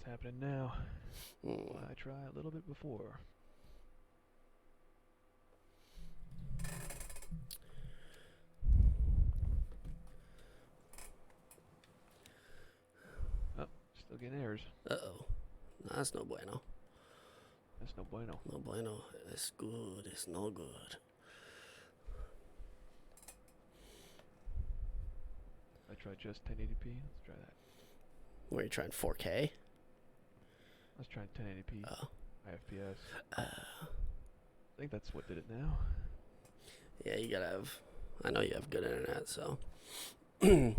happening now. I try a little bit before. Oh, still getting errors. Uh-oh. No, that's no bueno. That's no bueno. No bueno. It's good. It's no good. I tried just 1080p. Let's try that. Were you trying 4K? Let's try 1080p. Oh. IFPS. I think that's what did it now. Yeah, you gotta have... I know you have good internet, so... It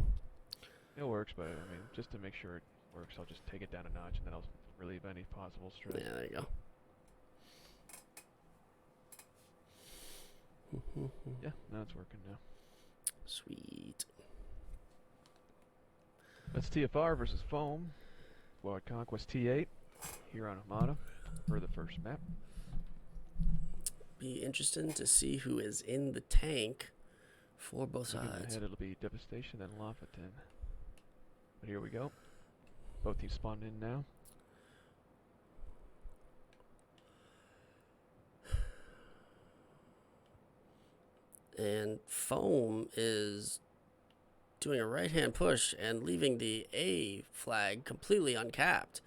works, but I mean, just to make sure it works, I'll just take it down a notch and then I'll relieve any possible stress. Yeah, there you go. Yeah, now it's working now. Sweet. That's TFR versus FoAm. Squad Conquest T8 here on Armada for the first map. Be interesting to see who is in the tank for both sides. Ahead it'll be Devastation and Lafayette. But here we go. Both teams spawned in now. And FoAm is doing a right-hand push and leaving the A flag completely uncapped.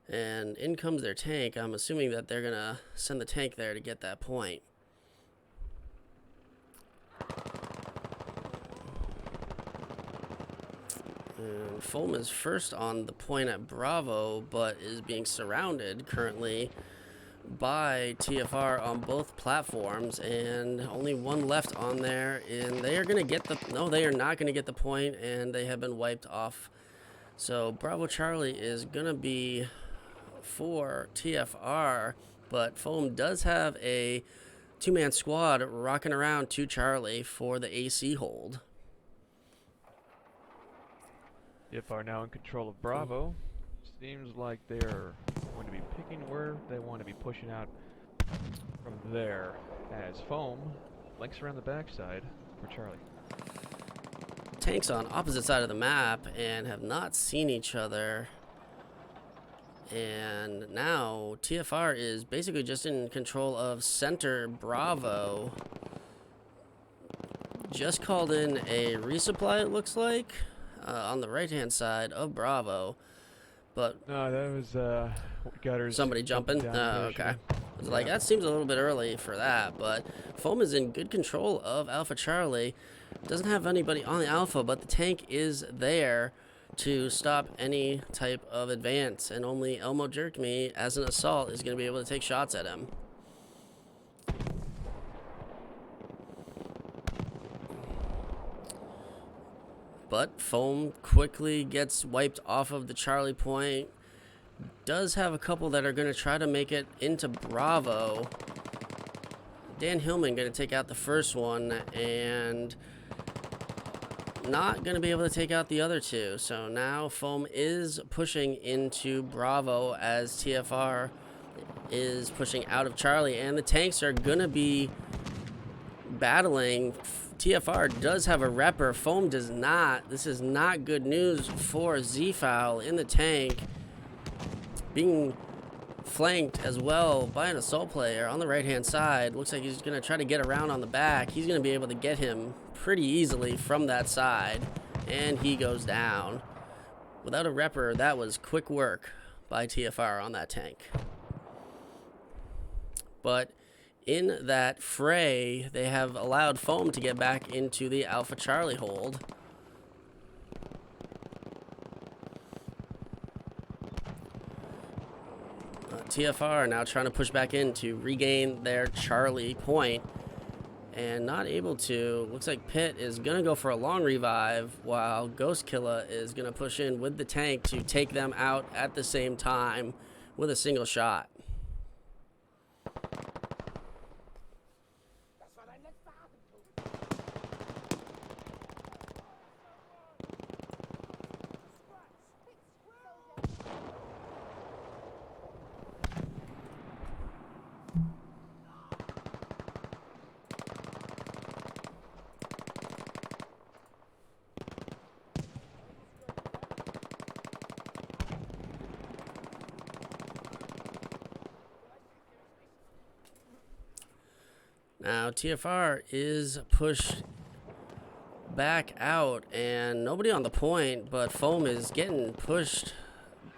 And in comes their tank. I'm assuming that they're going to send the tank there to get that point. And FoAm is first on the point at Bravo, but is being surrounded currently by TFR on both platforms, and only one left on there, and they are going to get the... No, they are not going to get the point, and they have been wiped off. So Bravo Charlie is going to be for TFR, but FoAm does have a two-man squad rocking around to Charlie for the AC hold. TFR now in control of Bravo. Seems like they're going to be picking where they want to be pushing out from there, as FoAm flanks around the backside for Charlie. Tanks on opposite side of the map and have not seen each other. And now TFR is basically just in control of center Bravo. Just called in a resupply, it looks like, on the right-hand side of Bravo. But no, that was gutters. Somebody jumping? Oh, okay. I was like, that seems a little bit early for that, but FoAm is in good control of Alpha Charlie. Doesn't have anybody on the Alpha, but the tank is there to stop any type of advance, and only Elmo Jerk Me as an assault is going to be able to take shots at him. But FoAm quickly gets wiped off of the Charlie point. Does have a couple that are going to try to make it into Bravo. Dan Hillman going to take out the first one, and not going to be able to take out the other two. So now FoAm is pushing into Bravo as TFR is pushing out of Charlie, and the tanks are going to be battling. TFR does have a repper. FoAm does not. This is not good news for Z-Foul in the tank. Being flanked as well by an assault player on the right-hand side. Looks like he's going to try to get around on the back. He's going to be able to get him pretty easily from that side. And he goes down. Without a repper, that was quick work by TFR on that tank. But in that fray, they have allowed FoAm to get back into the Alpha Charlie hold. TFR now trying to push back in to regain their Charlie point, and not able to. Looks like Pitt is going to go for a long revive, while Ghost Killer is going to push in with the tank to take them out at the same time with a single shot. Now TFR is pushed back out, and nobody on the point, but FoAm is getting pushed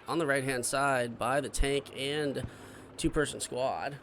on the right hand side by the tank and two-person squad.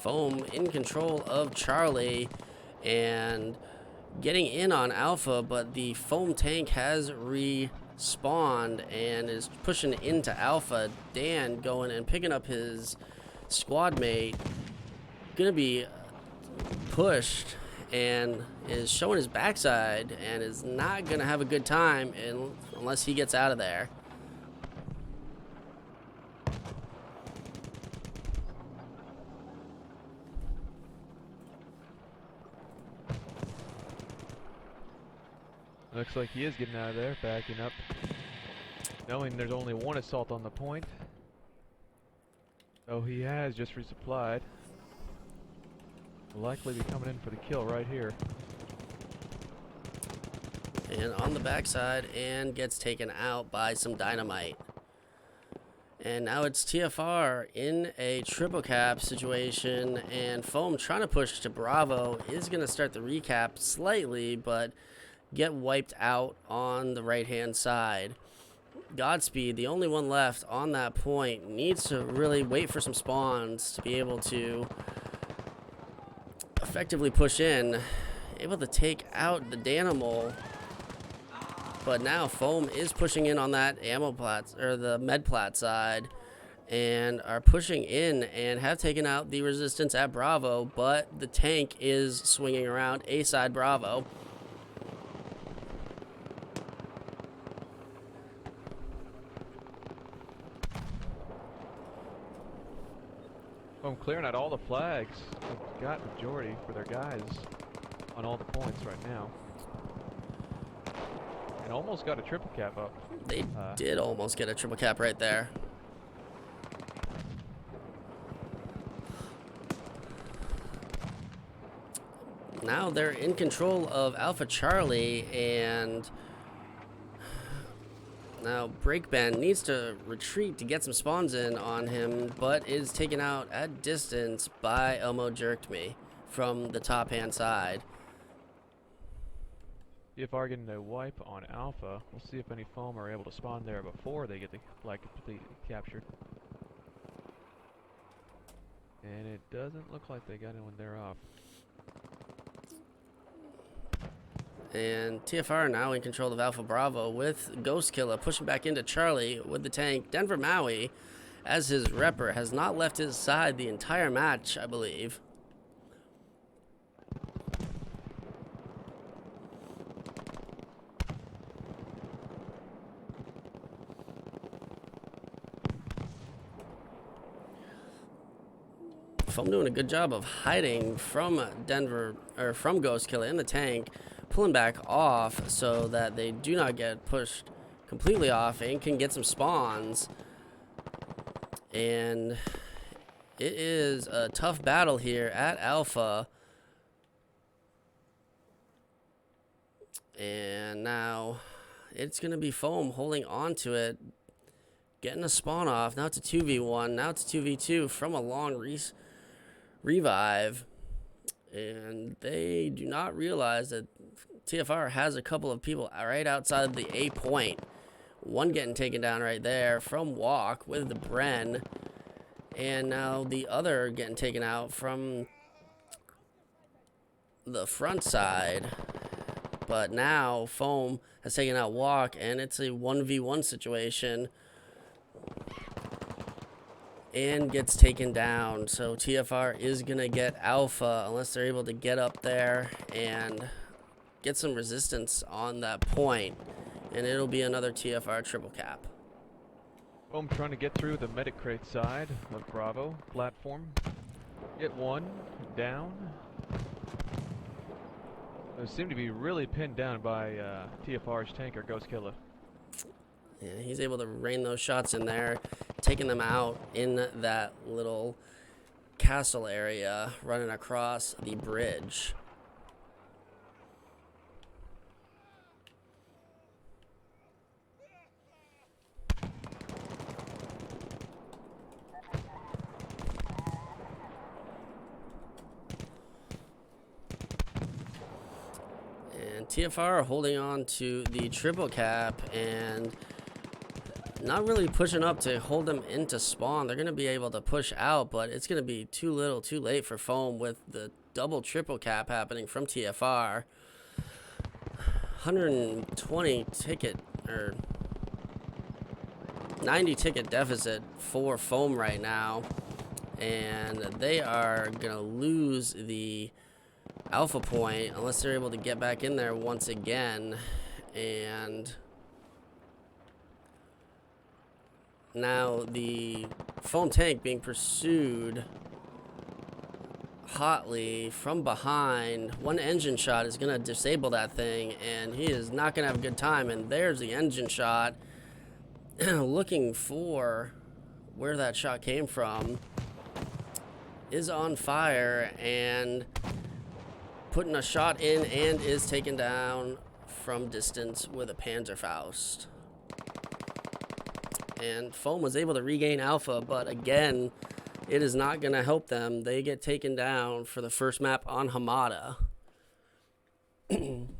FoAm in control of Charlie and getting in on Alpha, but the FoAm tank has respawned and is pushing into Alpha. Dan going and picking up his squad mate, gonna be pushed and is showing his backside and is not gonna have a good time unless he gets out of there. Looks like he is getting out of there, backing up. Knowing there's only one assault on the point. So he has just resupplied. Will likely be coming in for the kill right here. And on the backside and gets taken out by some dynamite. And now it's TFR in a triple cap situation, and FoAm trying to push to Bravo is going to start the recap slightly, but get wiped out on the right hand side. Godspeed, the only one left on that point, needs to really wait for some spawns to be able to effectively push in, able to take out the Danimal. But now FoAm is pushing in on that ammo plat or the med plat side and are pushing in and have taken out the resistance at Bravo, but the tank is swinging around A side Bravo. I'm clearing out all the flags. They've got majority for their guys on all the points right now. And almost got a triple cap up. They did almost get a triple cap right there. Now they're in control of Alpha Charlie, and now Breakbend needs to retreat to get some spawns in on him, but is taken out at distance by Elmo Jerked Me from the top hand side. TFR getting a wipe on Alpha. We'll see if any FoAm are able to spawn there before they get the flag completely captured. And it doesn't look like they got anyone there off. And TFR now in control of Alpha Bravo with Ghost Killer pushing back into Charlie with the tank. Denver Maui, as his repper, has not left his side the entire match, I believe. FoAm doing a good job of hiding from Denver, or from Ghost Killer in the tank, pulling back off so that they do not get pushed completely off and can get some spawns. And it is a tough battle here at Alpha. And now it's going to be FoAm holding on to it, getting a spawn off. Now it's a 2v1. Now it's a 2v2 from a long revive. And they do not realize that TFR has a couple of people right outside of the A point. One getting taken down right there from Walk with the Bren. And now the other getting taken out from the front side. But now FoAm has taken out Walk, and it's a 1v1 situation. And gets taken down. So TFR is going to get Alpha unless they're able to get up there and get some resistance on that point, and it'll be another TFR triple cap. Foam trying to get through the medic crate side of Bravo platform. Get one down. They seem to be really pinned down by TFR's tanker, Ghost Killer. Yeah, he's able to rain those shots in there, taking them out in that little castle area, running across the bridge. And TFR are holding on to the triple cap and not really pushing up to hold them into spawn. They're going to be able to push out, but it's going to be too little too late for FoAm with the double triple cap happening from TFR. 120 ticket, or 90 ticket deficit for FoAm right now, and they are going to lose the alpha point unless they're able to get back in there once again. And now the FoAm tank being pursued hotly from behind. One engine shot is going to disable that thing, and he is not going to have a good time. And there's the engine shot. Looking for where that shot came from. Is on fire and putting a shot in, and is taken down from distance with a Panzerfaust. And FoAm was able to regain alpha, but again, it is not going to help them. They get taken down for the first map on Hamada. And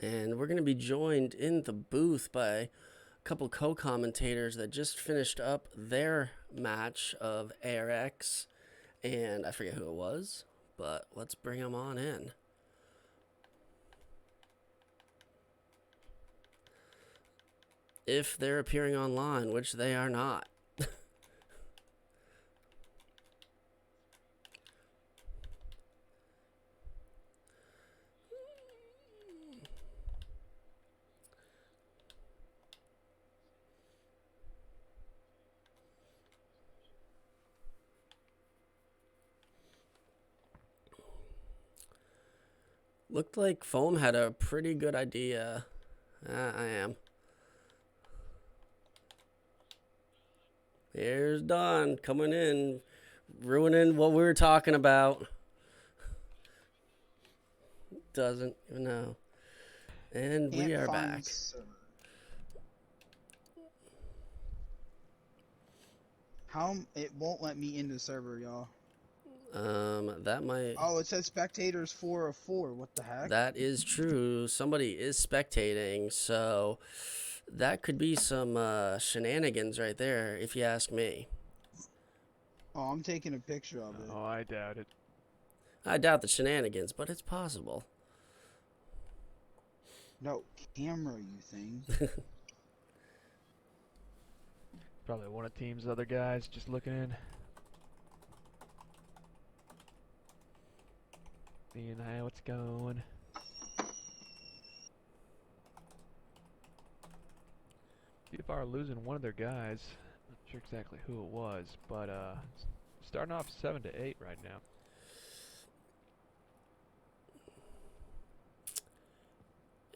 we're going to be joined in the booth by a couple co-commentators that just finished up their match of ARX, and I forget who it was, but let's bring them on in. If they're appearing online, which they are not. Looked like FoAm had a pretty good idea. I am. Here's Don coming in, ruining what we were talking about. Doesn't even know. And we are back. How it won't let me into the server, y'all. That might. Oh, it says spectators 4 of 4. What the heck? That is true. Somebody is spectating, so that could be some shenanigans right there, if you ask me. Oh, I'm taking a picture of it. Oh, I doubt it. I doubt the shenanigans, but it's possible. No, camera, you thing. Probably one of the team's other guys just looking in. Seeing how it's going. TFR losing one of their guys. Not sure exactly who it was, but starting off 7 to 8 right now.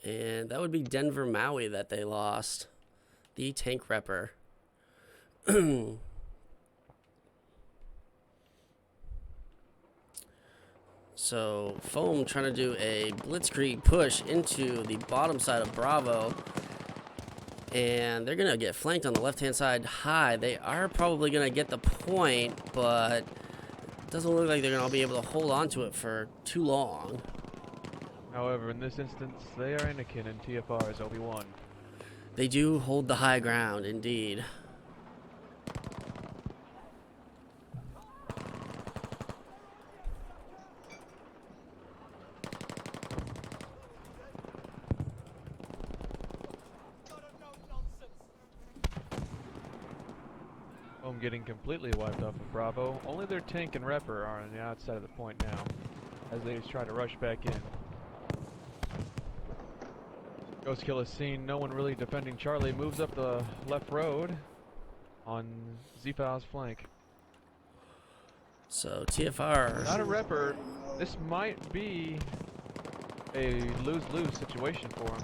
And that would be Denver Maui that they lost. The tank repper. So FoAm trying to do a blitzkrieg push into the bottom side of Bravo. And they're going to get flanked on the left-hand side high. They are probably going to get the point, but it doesn't look like they're going to be able to hold on to it for too long. However, in this instance, they are Anakin and TFR is Obi-Wan. They do hold the high ground, indeed. Foam getting completely wiped off of Bravo. Only their tank and Repper are on the outside of the point now, as they try to rush back in. Ghost Kill is seen, no one really defending Charlie, moves up the left road on Z-File's flank. So TFR. Not a Repper. This might be a lose-lose situation for him.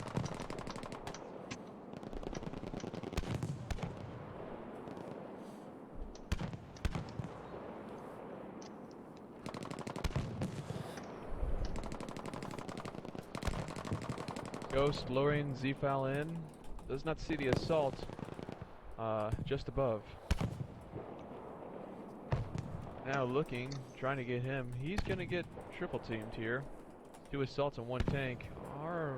Ghost luring Z-File in. Does not see the assault just above. Now looking, trying to get him. He's gonna get triple teamed here. 2 assaults and 1 tank are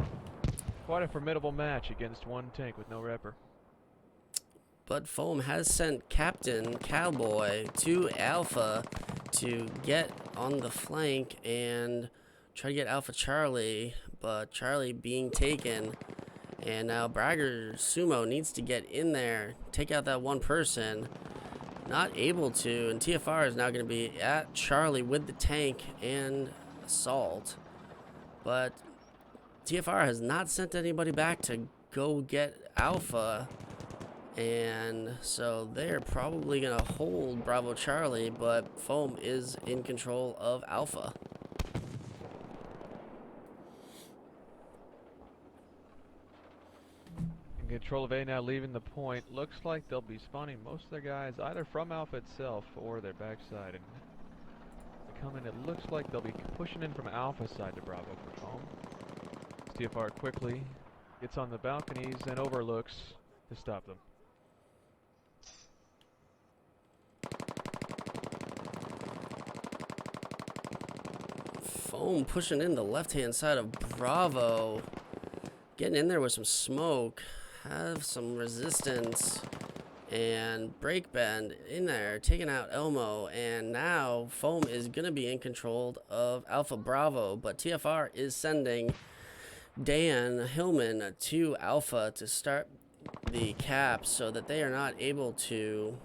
quite a formidable match against 1 tank with no Repper. But FoAm has sent Captain Cowboy to Alpha to get on the flank and try to get Alpha Charlie, but Charlie being taken. And now Bragger Sumo needs to get in there, take out that 1 person. Not able to, and TFR is now going to be at Charlie with the tank and assault. But TFR has not sent anybody back to go get Alpha. And so they're probably going to hold Bravo Charlie, but FoAm is in control of Alpha. In control of A now, leaving the point. Looks like they'll be spawning most of their guys either from Alpha itself or their backside. And coming, it looks like they'll be pushing in from Alpha side to Bravo for FoAm. TFR quickly gets on the balconies and overlooks to stop them. FoAm pushing in the left-hand side of Bravo. Getting in there with some smoke. Have some resistance. And break bend in there. Taking out Elmo. And now FoAm is going to be in control of Alpha Bravo. But TFR is sending Dan Hillman to Alpha to start the cap so that they are not able to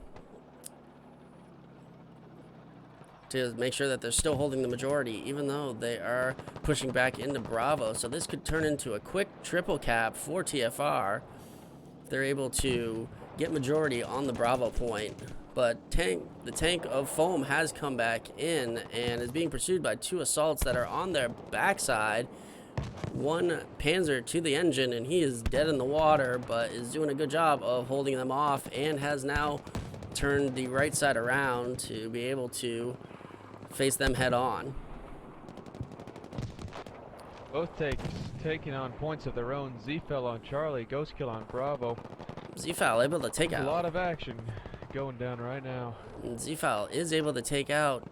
make sure that they're still holding the majority, even though they are pushing back into Bravo. So this could turn into a quick triple cap for TFR. They're able to get majority on the Bravo point. But the tank of FoAm has come back in and is being pursued by 2 assaults that are on their backside. 1 Panzer to the engine, and he is dead in the water, but is doing a good job of holding them off and has now turned the right side around to be able to face them head on. Both takes taking on points of their own. Z-Fell on Charlie, Ghost Kill on Bravo. Z-File able to take out. A lot of action going down right now. Z-File is able to take out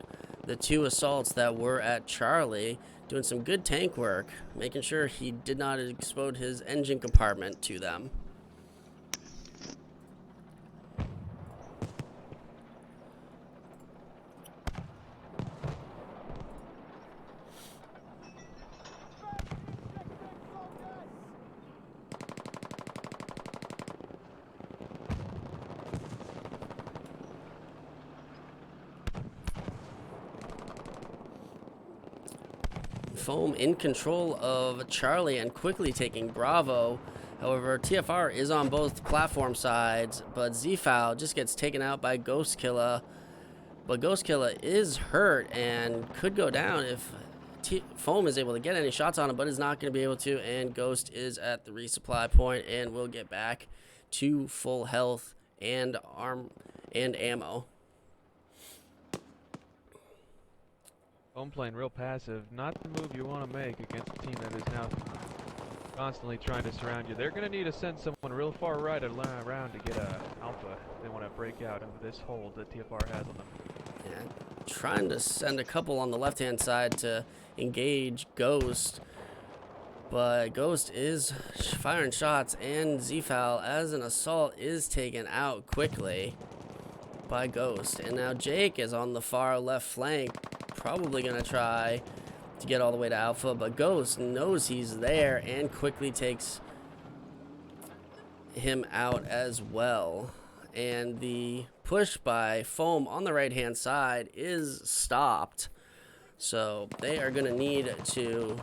the 2 assaults that were at Charlie, doing some good tank work, making sure he did not explode his engine compartment to them. FoAm in control of Charlie and quickly taking Bravo. However, TFR is on both platform sides, but Z-File just gets taken out by Ghost Killa. But Ghost Killa is hurt and could go down if FoAm is able to get any shots on him, but is not going to be able to. And Ghost is at the resupply point and will get back to full health and arm and ammo. FoAm playing real passive, not the move you want to make against a team that is now constantly trying to surround you. They're going to need to send someone real far right around to get Alpha. They want to break out of this hold that TFR has on them. Yeah, trying to send a couple on the left-hand side to engage Ghost, but Ghost is firing shots, and Z-File as an assault is taken out quickly by Ghost. And now Jake is on the far left flank, probably going to try to get all the way to Alpha, but Ghost knows he's there and quickly takes him out as well. and the push by FoAm on the right-hand side is stopped. So they are going to need to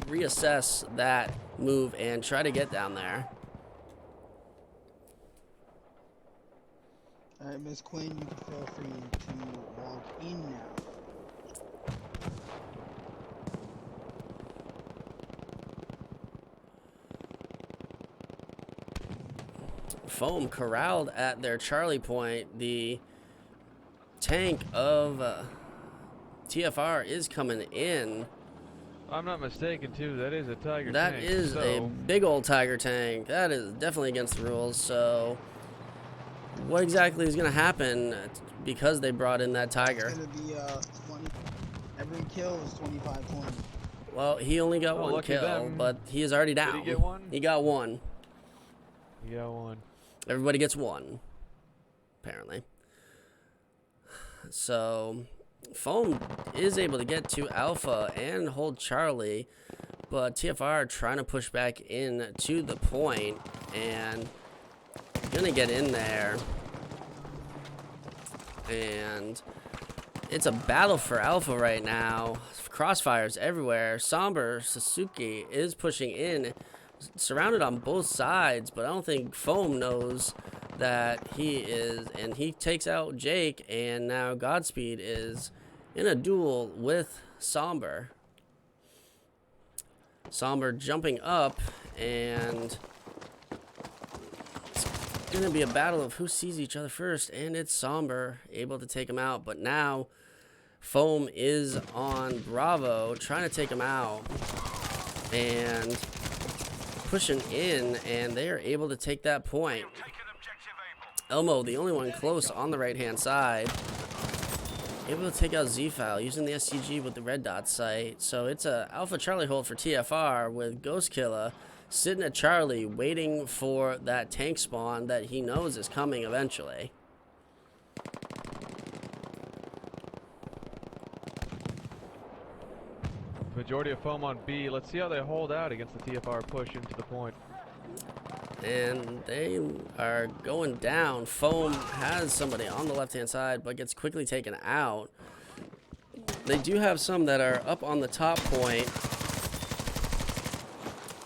reassess that move and try to get down there. All right, Miss Quinn, you can feel free to walk in now. FoAm corralled at their Charlie point. The tank of TFR is coming in. If I'm not mistaken, too, that is a Tiger That tank. is a So, big old Tiger tank. That is definitely against the rules. So what exactly is going to happen because they brought in that Tiger? It's gonna be 20. Every kill is 25 points. Well, he only got Oh, one lucky kill, them. but he is already down. Did he get one? He got one. you got one. Everybody gets one, apparently. So FoAm is able to get to Alpha and hold Charlie, but TFR trying to push back in to the point and gonna get in there. And it's a battle for Alpha right now. Crossfires everywhere. Somber Sasuke is pushing in, surrounded on both sides, but I don't think FoAm knows that he is, and he takes out Jake, and now Godspeed is in a duel with Somber. Somber jumping up, and it's gonna be a battle of who sees each other first, and it's Somber able to take him out, but now FoAm is on Bravo trying to take him out and pushing in, and they are able to take that point. Elmo, the only one close on the right hand side, able to take out Z-File using the SCG with the red dot sight. So it's a Alpha Charlie hold for TFR with Ghost Killer sitting at Charlie waiting for that tank spawn that he knows is coming eventually. Majority of FoAm on B. Let's see how they hold out against the TFR push into the point. And they are going down. FoAm has somebody on the left-hand side, but gets quickly taken out. They do have some that are up on the top point.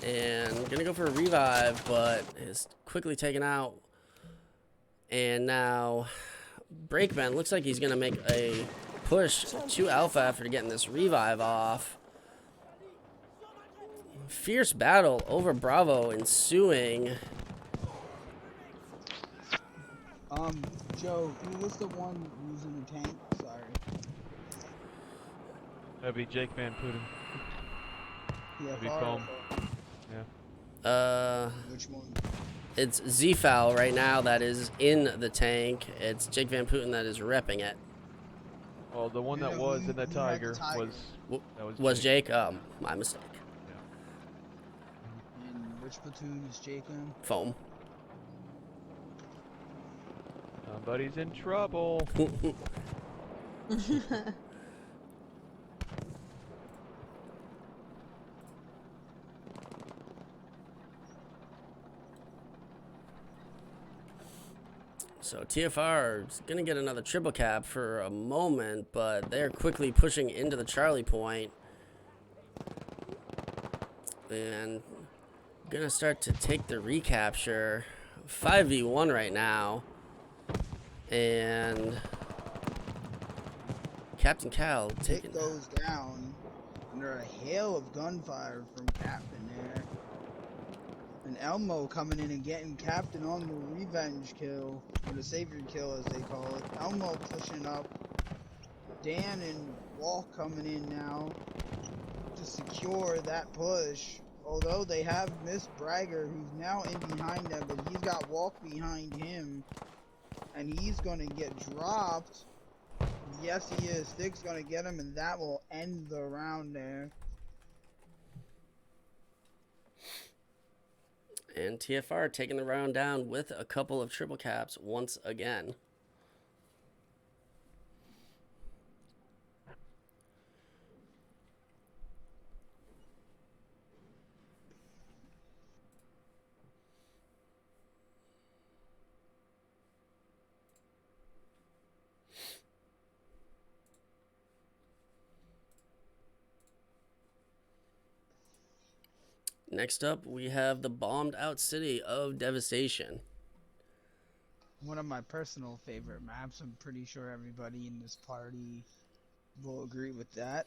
And gonna go for a revive, but is quickly taken out. And now Breakman looks like he's gonna make a push to Alpha after getting this revive off. Fierce battle over Bravo ensuing. Joe, who was the one using the tank? Sorry. That'd be Jake Van Putten. That'd be TFR. FoAm. Yeah. Which one? It's Z-Foul right now that is in the tank. It's Jake Van Putten that is repping it. Well, the one that Yeah, was who- in that who had the Tiger Tiger? was Jake. Jake? My mistake. And which platoon is Jake in? FoAm. Somebody's in trouble. So TFR is going to get another triple cap for a moment, but they're quickly pushing into the Charlie point. And going to start to take the recapture. 5v1 right now. And Captain Cal taking... Jake goes down under a hail of gunfire from Captain there. And Elmo coming in and getting Captain on the revenge kill, or the savior kill as they call it. Elmo pushing up. Dan and Walk coming in now to secure that push. Although they have Miss Bragger, who's now in behind them, but he's got Walk behind him. And he's going to get dropped. Yes, he is. Stick's going to get him, and that will end the round there. And TFR taking the round down with a couple of triple caps once again. Next up, we have the bombed out city of Devastation. One of my personal favorite maps. I'm pretty sure everybody in this party will agree with that.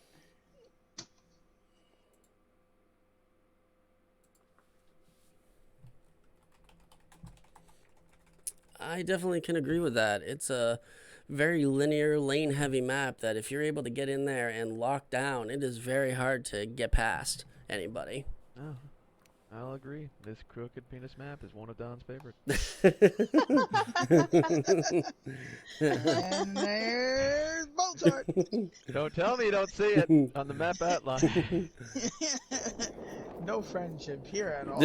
I definitely can agree with that. It's a very linear, lane heavy map that if you're able to get in there and lock down, it is very hard to get past anybody. Oh, I'll agree. This crooked penis map is one of Don's favorites. And there's Mozart. Don't tell me you don't see it on the map outline. No friendship here at all.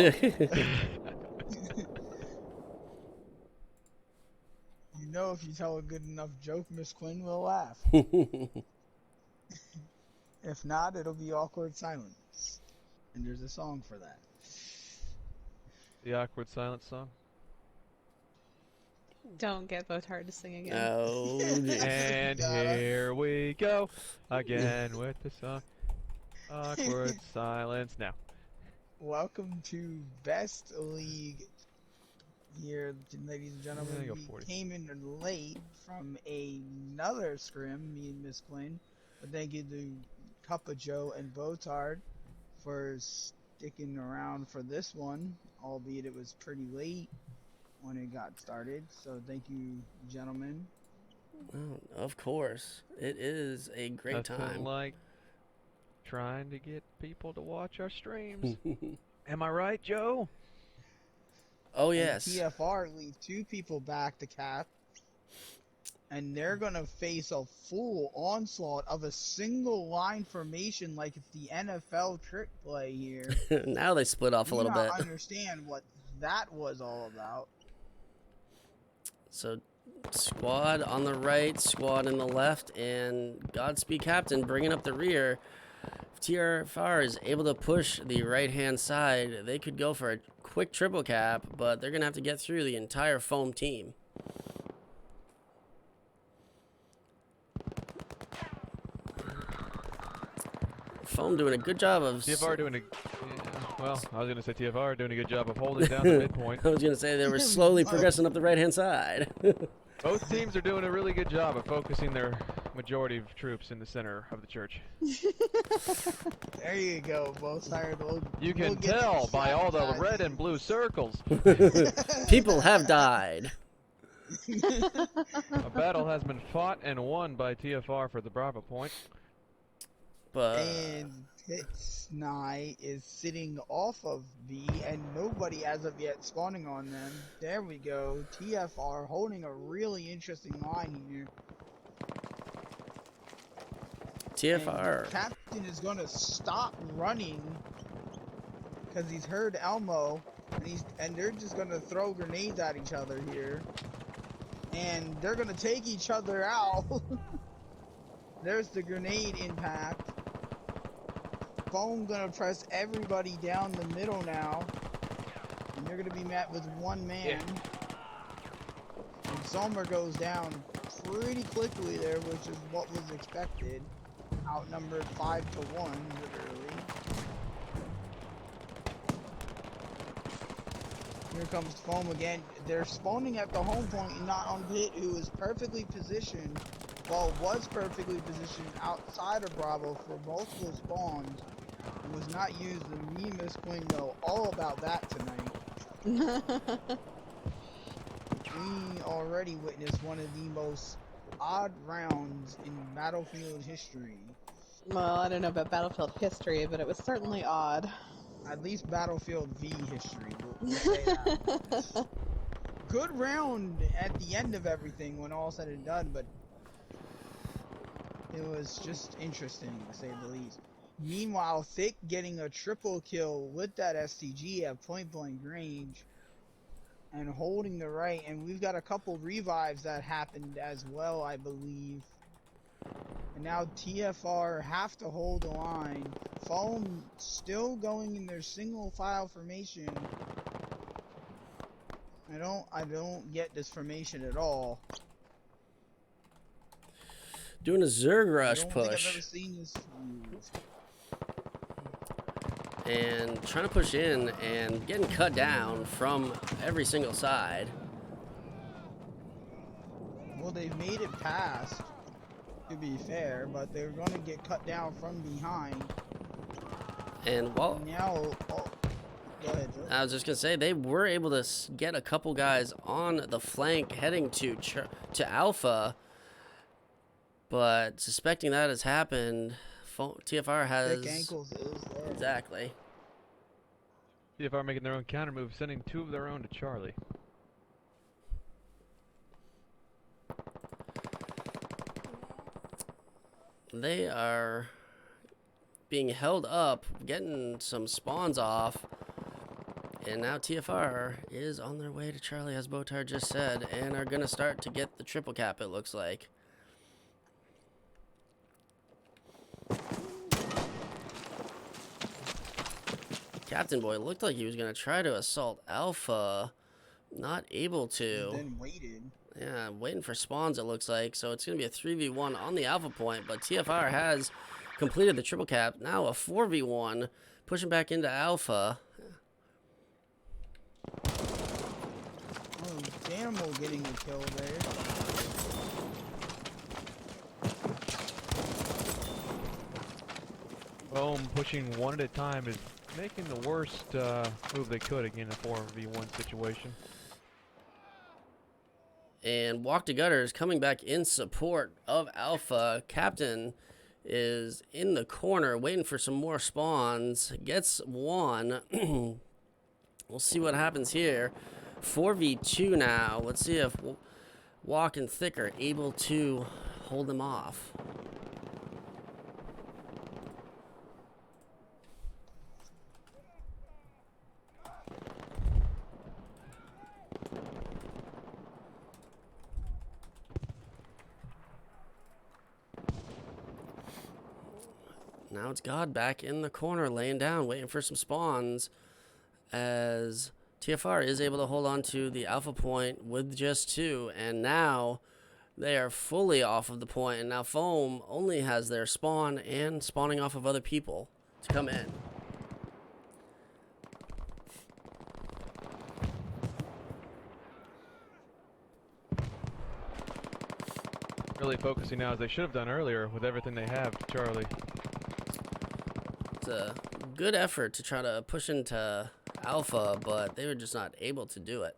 You know, if you tell a good enough joke, Miss Quinn will laugh. If not, it'll be awkward silence. And there's a song for that. The awkward silence song. Don't get Botard to sing again. Oh, And here we go again with the song. Awkward silence now. Welcome to Best League here, ladies and gentlemen. Yeah, go We 40. came in late from another scrim, me and Miss Quinn. But thank you to Cup of Joe and Botard for sticking around for this one, albeit it was pretty late when it got started. So thank you, gentlemen. oh, of course. It is a great Nothing time. like trying to get people to watch our streams. Am I right, Joe? Oh, And yes. TFR leave 2 people back to cap. And they're going to face a full onslaught of a single line formation like it's the NFL trick play here. Now they split off a little bit. Understand what that was all about. So, squad on the right, squad in the left, and Godspeed Captain bringing up the rear. If TFR is able to push the right-hand side, they could go for a quick triple cap, but they're going to have to get through the entire FoAm team. FoAm doing a good job of... TFR doing a... Yeah, well, I was going to say TFR doing a good job of holding down the midpoint. I was going to say they were slowly progressing up the right-hand side. Both teams are doing a really good job of focusing their majority of troops in the center of the church. There you go, both sides. You can tell by all the red and blue circles. People have died. A battle has been fought and won by TFR for the Bravo point. But And Pitsnai is sitting off of B, and nobody as of yet spawning on them. There we go. TFR holding a really interesting line here. TFR. And Captain is going to stop running because he's heard Elmo, and they're just going to throw grenades at each other here. And they're going to take each other out. There's the grenade impact. FoAm gonna press everybody down the middle now, and they're gonna be met with one man. And Sommer goes down pretty quickly there, which is what was expected. Outnumbered 5-1, literally. Here comes FoAm again. They're spawning at the home point and not on Pit, who is perfectly positioned. Well, was perfectly positioned outside of Bravo for multiple spawns. And was not used. And me and Miss Quinn know all about that tonight. We already witnessed one of the most odd rounds in Battlefield history. Well, I don't know about Battlefield history, but it was certainly odd. At least Battlefield V history. We'll say that. Good round at the end of everything when all said and done, but it was just interesting to say the least. Meanwhile, Thick getting a triple kill with that STG at point blank range and holding the right, and we've got a couple revives that happened as well, I believe. And now TFR have to hold the line. FoAm still going in their single file formation. I don't get this formation at all. Doing a Zerg I rush don't think I've push. ever seen this move. and trying to push in and getting cut down from every single side. Well, they've made it past, to be fair, but they're going to get cut down from behind. And while Now, oh, go ahead, Joe. I was just gonna say, they were able to get a couple guys on the flank heading to Alpha, but suspecting that has happened, TFR has Thick ankles is there. exactly. TFR making their own counter move, sending 2 of their own to Charlie. They are being held up, getting some spawns off, and now TFR is on their way to Charlie, as Botar just said, and are gonna start to get the triple cap, it looks like. Captain Boy looked like he was gonna try to assault Alpha, not able to. Then waited. Yeah, waiting for spawns, it looks like. So it's going to be a 3v1 on the Alpha point, but TFR has completed the triple cap. Now a 4v1, pushing back into Alpha. Oh, Danimal getting the kill there. FoAm pushing 1 at a time is making the worst move they could again in a 4v1 situation. And Walk to Gutter is coming back in support of Alpha. Captain is in the corner waiting for some more spawns. Gets one. We'll see what happens here. 4v2 now. Let's see if Walk and Thick are able to hold them off. Now it's God back in the corner, laying down, waiting for some spawns, as TFR is able to hold on to the Alpha point with just 2, and now they are fully off of the point, and now FoAm only has their spawn and spawning off of other people to come in. Really focusing now, as they should have done earlier, with everything they have to Charlie. It's a good effort to try to push into Alpha, but they were just not able to do it.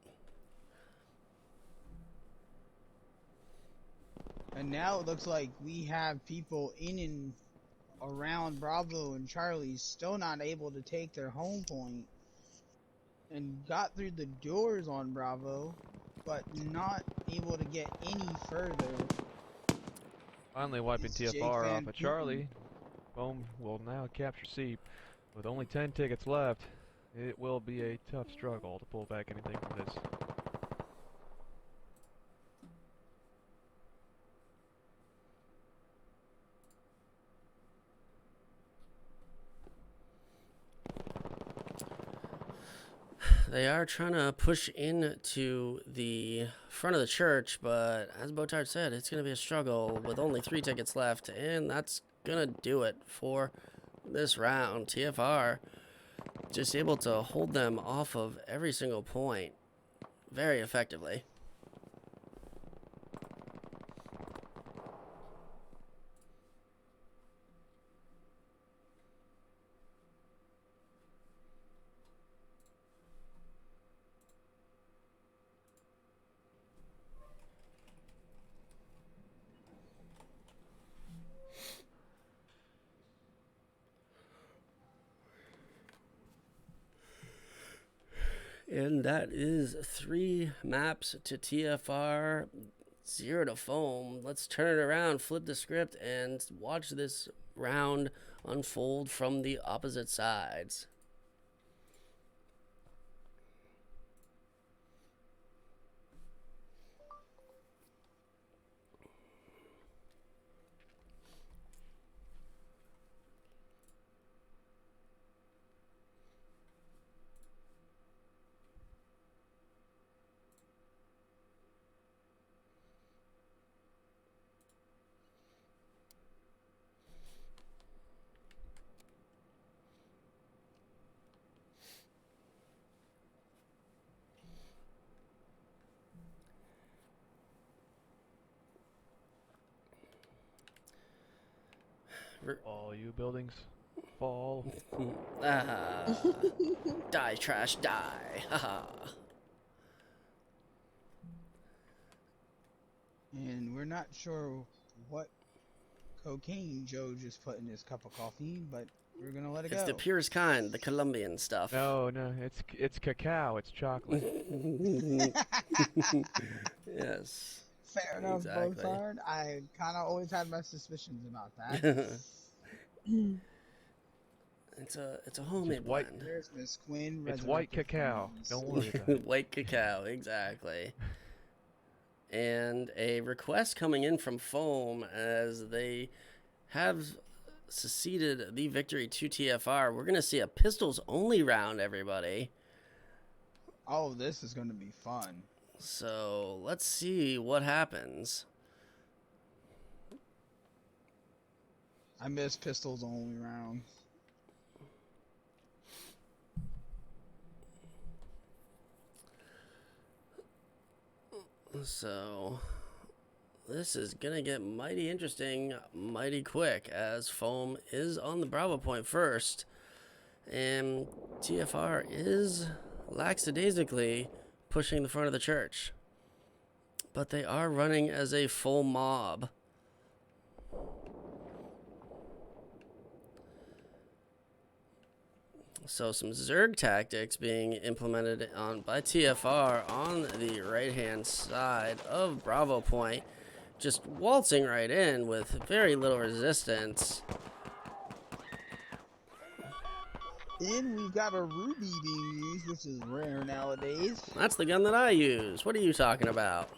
And now it looks like we have people in and around Bravo and Charlie still not able to take their home point. And got through the doors on Bravo, but not able to get any further. Finally wiping It's Jake TFR Van off of Charlie. FoAm will now capture C. With only 10 tickets left, it will be a tough struggle to pull back anything from this. They are trying to push into the front of the church, but as Botard said, it's going to be a struggle with only 3 tickets left, and that's going to do it for this round. TFR just able to hold them off of every single point very effectively. And that is 3 maps to TFR, 0 to FoAm. Let's turn it around, flip the script, and watch this round unfold from the opposite sides. All you buildings fall. Ah, die, trash, die. Haha. And we're not sure what cocaine Joe just put in his cup of coffee, but we're gonna let it It's go. the purest kind, the Colombian stuff. No, it's cacao. It's chocolate. Yes. Fair enough, Exactly. Bozard. I kind of always had my suspicions about that. It's a homemade white. blend. There's Miss Quinn. It's white resurrected from cacao. these. Don't worry about it. White cacao, exactly. And a request coming in from FoAm as they have succeeded the victory to TFR. We're going to see a pistols only round, everybody. Oh, this is gonna be fun. So let's see what happens. I miss pistols only round. So this is going to get mighty interesting, mighty quick, as FoAm is on the Bravo point first. And TFR is lackadaisically pushing the front of the church. But they are running as a full mob. So some Zerg tactics being implemented by TFR on the right-hand side of Bravo Point. Just waltzing right in with very little resistance. And we've got a ruby being used, which is rare nowadays. That's the gun that I use. What are you talking about?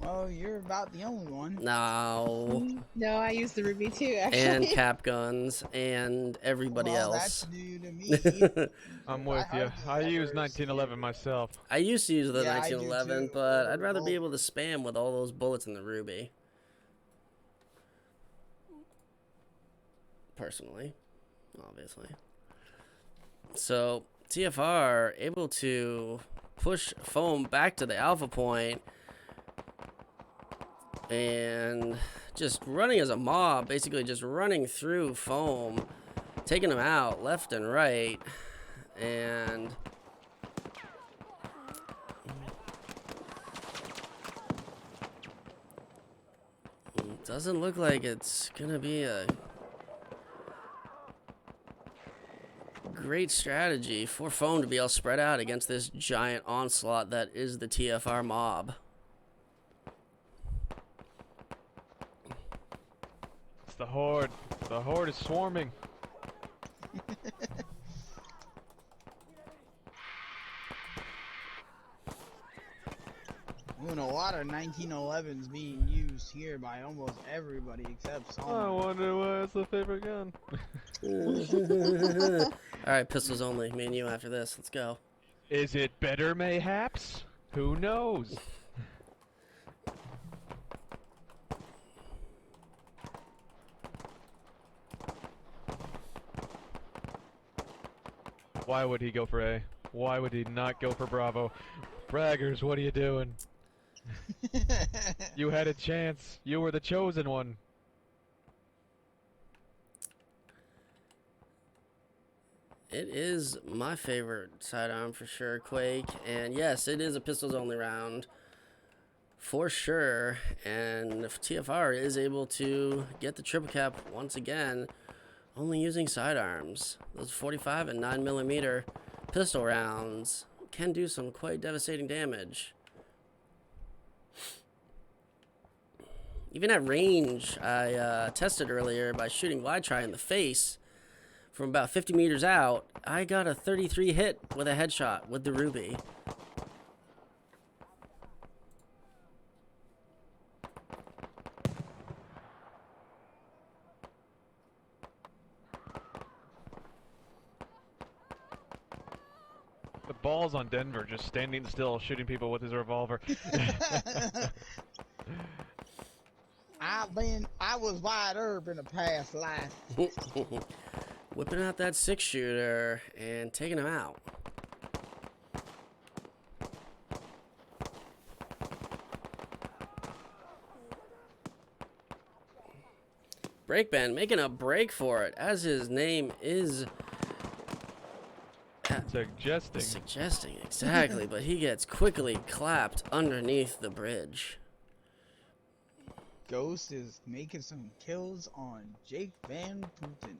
Well, you're about the only one. No. No, I use the ruby too, actually. And cap guns and everybody Well, else. that's new to me. I'm with you. I hardly use ever 1911 see- myself. I used to use the Yeah, I do 1911, too. but I'd rather be Well- able to spam with all those bullets in the ruby. Personally, obviously. So TFR able to push FoAm back to the alpha point and just running as a mob, basically just running through FoAm, taking them out left and right, and it doesn't look like it's gonna be a great strategy for FoAm to be all spread out against this giant onslaught that is the TFR mob. It's the horde. The horde is swarming. Ooh, and a lot of 1911s being used here by almost everybody except some. I wonder why it's the favorite gun. Alright, pistols only. Me and you after this. Let's go. Is it better, mayhaps? Who knows? Why would he go for A? Why would he not go for Bravo? Braggers, what are you doing? You had a chance. You were the chosen one. It is my favorite sidearm for sure, Quake. And yes, it is a pistols only round. For sure. And if TFR is able to get the triple cap once again, only using sidearms. Those 45 and 9mm pistol rounds can do some quite devastating damage. Even at range, I tested earlier by shooting wide try in the face from about 50 meters out. I got a 33 hit with a headshot with the Ruby. The ball's on Denver, just standing still, shooting people with his revolver. I was wide urban in a past life. Whipping out that 6-shooter and taking him out. Breakman making a break for it, as his name is Suggesting. exactly, but he gets quickly clapped underneath the bridge. Ghost is making some kills on Jake Van Putten.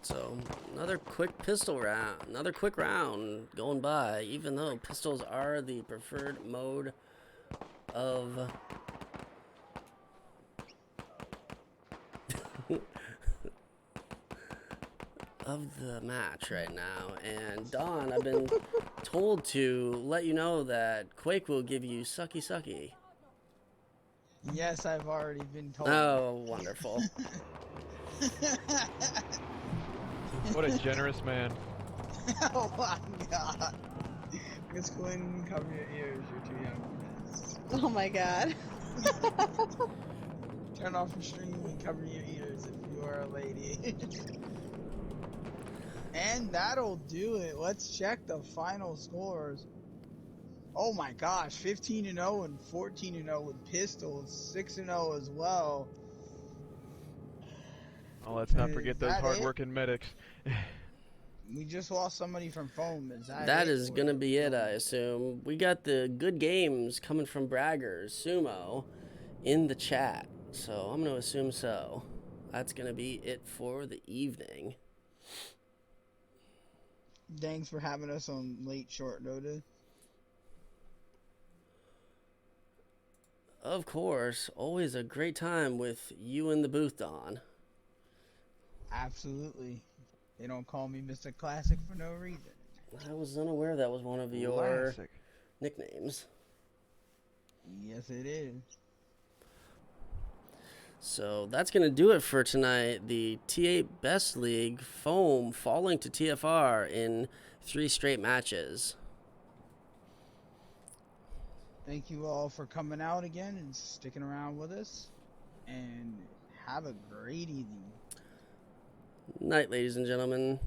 So another quick round going by, even though pistols are the preferred mode of the match right now. And Dawn, I've been told to let you know that Quake will give you sucky sucky. Yes, I've already been told. Oh, wonderful. What a generous man. Oh my god. Miss Quinn, cover your ears. You're too young for this. Oh my god. Turn off your stream and cover your ears if you are a lady. And that'll do it. Let's check the final scores. Oh my gosh, 15-0 and 14-0 with pistols, 6-0 as well. Oh, let's not Is forget those that it? hard-working medics. We just lost somebody from FoAm. Is that That it? is going to be it, I assume. We got the good games coming from Braggers, Sumo, in the chat. So I'm going to assume so. That's going to be it for the evening. Thanks for having us on late short notice. Of course, always a great time with you in the booth, Don. Absolutely. They don't call me Mr. Classic for no reason. I was unaware that was one of your nicknames. Yes, it is. So that's going to do it for tonight. The T8 Best League, FoAm falling to TFR in 3 straight matches. Thank you all for coming out again and sticking around with us. And have a great evening. Night, ladies and gentlemen.